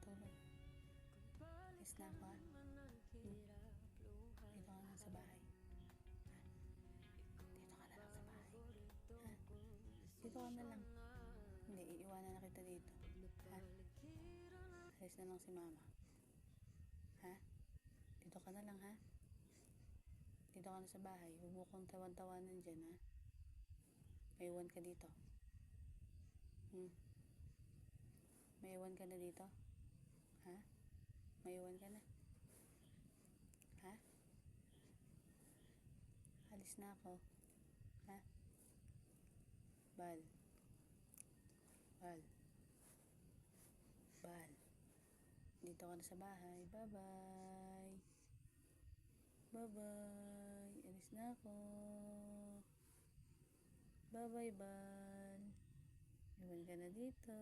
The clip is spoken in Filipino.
matulog. Alis na ako, ha? Dito ka lang sa bahay. Ha? Dito ka na lang sa bahay. Ha? Dito ka na lang. Hindi, iiwanan na kita dito. Ha? Alis na lang si mama. Ha? Dito ka na lang, ha? Dito ka na sa bahay. Huwag mo kong tawan-tawanan dyan, ha? Maiwan ka dito. Maiwan ka na dito? Ha? Maiwan ka na? Ha? Alis na ako. Ha? Bal. Bal. Bal. Dito ka na sa bahay. Bye-bye. Bye-bye. Alis na ako. Bye-bye, Bal. Iwan ka na dito.